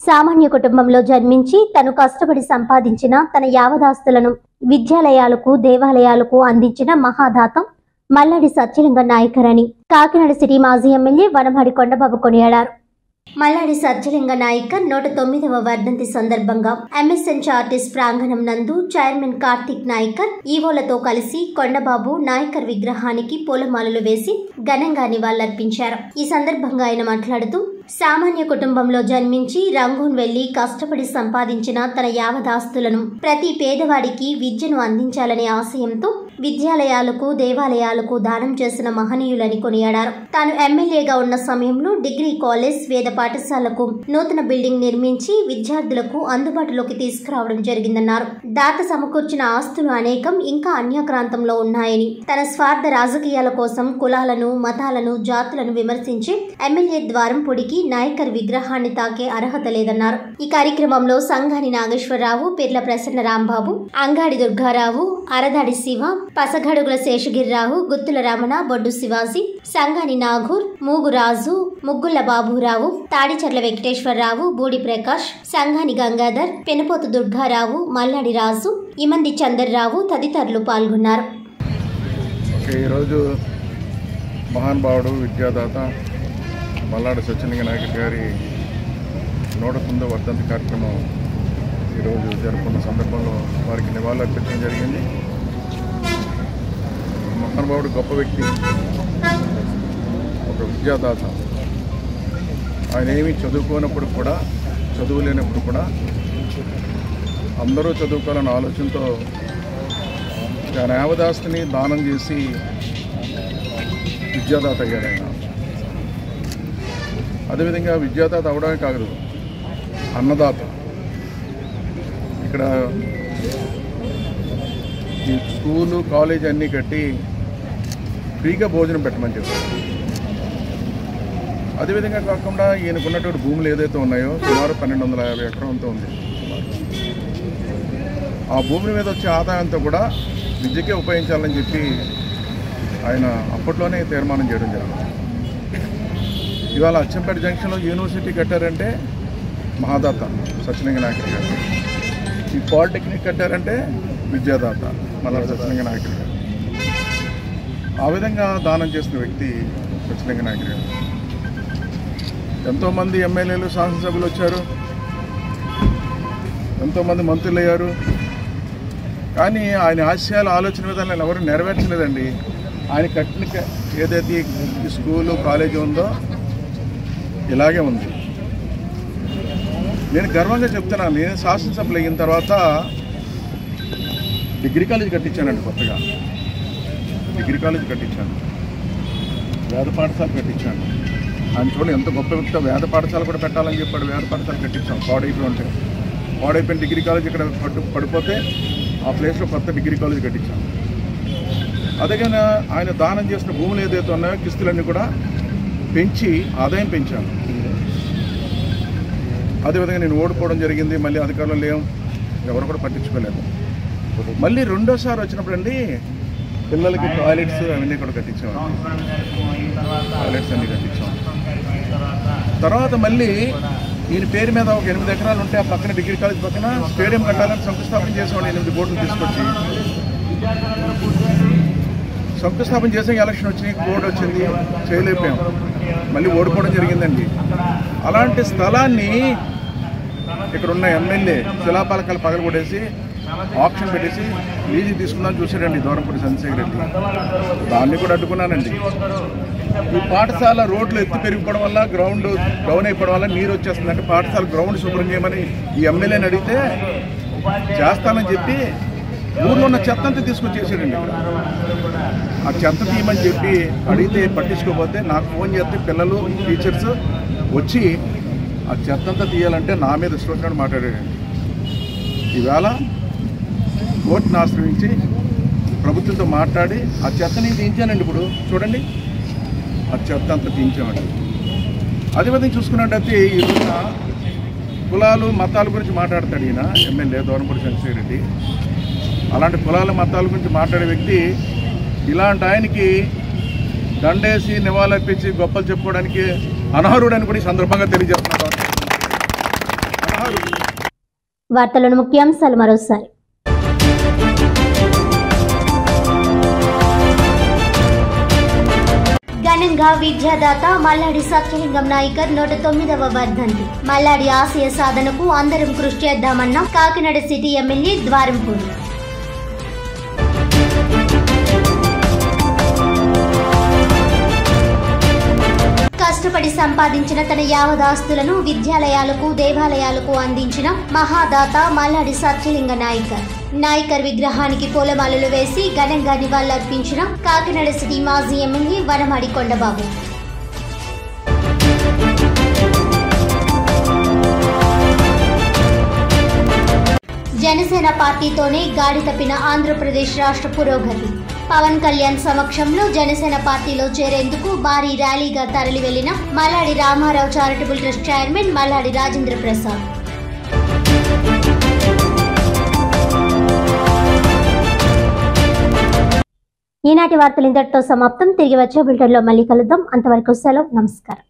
సామాన్య కుటుంబంలో జన్మించి తను కష్టపడి సంపాదించిన తన యావదాస్తులను విద్యాలయాలకు దేవాలయాలకు అందించిన మహాదాతం మల్లాడి సత్యలింగ నాయకర్ అని కాకినాడ సిటీ మాజీ ఎమ్మెల్యే వనమాడి కొండబాబు కొనియాడారు. మల్లాడి సత్యలింగ నాయకర్ 109వ వర్ధంతి సందర్భంగా ఎంఎస్ఎన్ ఆర్టిస్ట్ ప్రాంగణం నందు చైర్మన్ కార్తిక్ నాయకర్ ఈవోలతో కలిసి కొండబాబు నాయకర్ విగ్రహానికి పూలమాలలు వేసి ఘనంగా నివాళులర్పించారు. ఈ సందర్భంగా ఆయన మాట్లాడుతూ సామాన్య కుటుంబంలో జన్మించి రంగూన్ వెళ్లి కష్టపడి సంపాదించిన తన యావదాస్తులను ప్రతి పేదవాడికి విద్యను అందించాలనే ఆశయంతో విద్యాలయాలకు దేవాలయాలకు దానం చేసిన మహనీయులని కొనియాడారు. తాను ఎమ్మెల్యేగా ఉన్న సమయంలో డిగ్రీ కాలేజ్ వేద పాఠశాలకు నూతన బిల్డింగ్ నిర్మించి విద్యార్థులకు అందుబాటులోకి తీసుకురావడం జరిగిందన్నారు. దాత సమకూర్చిన ఆస్తులు అనేకం ఇంకా అన్యాక్రాంతంలో ఉన్నాయని, తన స్వార్థ రాజకీయాల కోసం కులాలను మతాలను జాతులను విమర్శించి ఎమ్మెల్యే ద్వారం పొడికి నాయకర్ విగ్రహాన్ని తాకే అర్హత లేదన్నారు. ఈ కార్యక్రమంలో సంగాని నాగేశ్వరరావు, పిర్ల ప్రసన్న రాంబాబు, అంగాడి దుర్గారావు, అరదాడి శివ, పసగడుగుల శేషగిరిరావు, గుత్తుల రమణ, బొడ్డు శివాజీ, సంగాని నాగూర్, మూగు రాజు, ముగ్గుల బాబురావు, తాడిచర్ల వెంకటేశ్వరరావు, బూడి ప్రకాష్, సంగాని గంగాధర్, పెనుపోతు దుర్గారావు, మల్లాడి రాజు, ఇమంది చందర్రావు తదితరులు పాల్గొన్నారు. ఈరోజు మహానుభావుడు విద్యాదాత మల్లాడి సత్యలింగ నాయకర్ గారి 109వ వర్ధంతి కార్యక్రమం ఈరోజు జరుపుకున్న సందర్భంలో వారికి నివాళులు అర్పించడం జరిగింది. మహానుభావుడు గొప్ప వ్యక్తి, ఒక విద్యాదాత. ఆయన ఏమీ చదువుకోనప్పుడు కూడా, చదువు లేనప్పుడు కూడా అందరూ చదువుకోవాలన్న ఆలోచనతో తన యావదాస్తిని దానం చేసి విద్యాదాత అయ్యాడు ఆయన. అదేవిధంగా విద్యాదాత అవడమే కాదు, అన్నదాత. ఇక్కడ ఈ స్కూలు కాలేజ్ అన్నీ కట్టి ఫ్రీగా భోజనం పెట్టమని చెప్పారు. అదేవిధంగా కాకుండా ఈయనకున్నటువంటి భూములు ఏదైతే ఉన్నాయో సుమారు 1250 ఎకరాలతో ఉంది. ఆ భూముల మీద వచ్చే ఆదాయంతో కూడా విద్యకే ఉపయోగించాలని చెప్పి ఆయన అప్పట్లోనే తీర్మానం చేయడం జరిగింది. ఇవాళ అచ్చంపేట జంక్షన్లో యూనివర్సిటీ కట్టారంటే మహాదాత సత్యలింగ నాయకర్ గారు. ఈ పాలిటెక్నిక్ కట్టారంటే విద్యాదాత మల్లాడి సత్యలింగ నాయకర్ గారు. ఆ విధంగా దానం చేసిన వ్యక్తి సత్యలింగ నాయకర్ గారు. ఎంతోమంది ఎమ్మెల్యేలు శాసనసభ్యులు వచ్చారు, ఎంతోమంది మంత్రులు అయ్యారు. కానీ ఆయన ఆశయాల ఆలోచన విధానాలు ఎవరు నెరవేర్చలేదండి. ఆయన కట్టిన ఏదైతే ఈ స్కూలు కాలేజీ ఉందో ఇలాగే ఉంది. నేను గర్వంగా చెప్తున్నాను, నేను శాసనసభ్యులు అయిన తర్వాత డిగ్రీ కాలేజ్ కట్టించానండి. కొత్తగా డిగ్రీ కాలేజ్ కట్టించాను, వేద పాఠశాల కట్టించాను. ఆయన చూడండి ఎంత గొప్ప వ్యక్తి. వేద పాఠశాల కూడా పెట్టాలని చెప్పాడు, వేద పాఠశాల కట్టించాం. పాడైపోయిన డిగ్రీ కాలేజ్ ఇక్కడ పడిపోతే ఆ ప్లేస్లో కొత్త డిగ్రీ కాలేజ్ కట్టించాం. అదేగానే ఆయన దానం చేసిన భూములు ఏదైతే ఉన్నాయో కిస్తులన్నీ కూడా పెంచి ఆదాయం పెంచాను. అదేవిధంగా నేను ఓడిపోవడం జరిగింది, మళ్ళీ అధికారులు లేవు, ఎవరు కూడా పట్టించుకోలేదు. మళ్ళీ రెండోసారి వచ్చినప్పుడు అండి పిల్లలకి టాయిలెట్స్ అవన్నీ కూడా కట్టించాం. టాయిలెట్స్ అన్నీ కట్టించాం. తర్వాత మళ్ళీ ఈయన పేరు మీద ఒక 8 ఎకరాలు ఉంటే ఆ పక్కన డిగ్రీ కాలేజ్ పక్కన స్టేడియం కట్టాలని శంకుస్థాపన చేసేవాడు. 8 కోట్లు తీసుకొచ్చి శంకుస్థాపన చేసే ఎలక్షన్ వచ్చింది, కోడ్ వచ్చింది, చేయలేకపోయాం. మళ్ళీ ఓడిపోవడం జరిగిందండి. అలాంటి స్థలాన్ని ఇక్కడ ఉన్న ఎమ్మెల్యే శిలాపాలకాలు పగలగొట్టేసి ఆప్షన్ పెట్టేసి లీజు తీసుకుందామని చూశాడండి దూరంపూడి చంద్రశేఖర్ రెడ్డి. దాన్ని కూడా అడ్డుకున్నానండి. ఈ పాఠశాల రోడ్లు ఎత్తు పెరిగిపోవడం వల్ల గ్రౌండ్ డౌన్ అయిపోవడం వల్ల నీరు వచ్చేస్తుందంటే పాఠశాల గ్రౌండ్ శుభ్రం చేయమని ఈ ఎమ్మెల్యేని అడిగితే చేస్తానని చెప్పి ఊర్లో ఉన్న చెత్త అంతా తీసుకొచ్చేసాడండి. ఆ చెత్త తీయమని చెప్పి అడిగితే పట్టించుకోకపోతే నాకు ఫోన్ చేస్తే పిల్లలు టీచర్స్ వచ్చి ఆ చెత్త అంతా తీయాలంటే నా మీద ఇష్టం మాట్లాడాడండి. ఈవేళ కోర్టును ఆశ్రయించి ప్రభుత్వంతో మాట్లాడి ఆ చెత్తని తీయించానండి. ఇప్పుడు చూడండి, ఆ చెత్త అంతా తీయించామండి. అదేవిధంగా చూసుకున్నట్టయితే ఈ రోజున కులాలు మతాల గురించి మాట్లాడతాడు ఈయన ఎమ్మెల్యే దూరంపూడి చంద్రశేఖర్ రెడ్డి. అలాంటి కులాల మతాల గురించి మాట్లాడే వ్యక్తి ఇలాంటి ఆయనకి దండేసి నివాళులర్పించి గొప్పలు చెప్పుకోవడానికి అనర్హుడని కూడా ఈ సందర్భంగా తెలియజేస్తున్నారు. వార్తలను ముఖ్యాంశాలు మరోసారి. ఘనంగా విద్యాదాత మల్లాడి సత్యలింగం నాయకర్ 109వ వర్ధంతి. మల్లాడి ఆశయ సాధనకు అందరం కృషి చేద్దామన్న కాకినాడ సిటీ ఎమ్మెల్యే ద్వారంపూడి. కష్టపడి సంపాదించిన తన యావదాస్తులను విద్యాలయాలకు దేవాలయాలకు అందించిన మహాదాత మల్లాడి సత్యలింగ నాయకర్ విగ్రహానికి పూలమాలలు వేసి ఘనంగా నివాళులర్పించిన కాకినాడ సిటీ మాజీ ఎమ్మెల్యే వనమాడి కొండబాబు. జనసేన పార్టీతోనే గాడి తప్పిన ఆంధ్రప్రదేశ్ రాష్ట్ర పురోగతి. పవన్ కళ్యాణ్ సమక్షంలో జనసేన పార్టీలో చేరేందుకు భారీ ర్యాలీగా తరలి వెళ్లిన Malladi Ramarao charitable trust chairman Malladi Rajendra Prasad. ఈనాటి వార్తలు ఇంతటితో సమాప్తం. తిరిగి వచ్చే బులెటిన్లో మళ్ళీ కలుద్దాం. అంతవరకు సెలవు. నమస్కారం.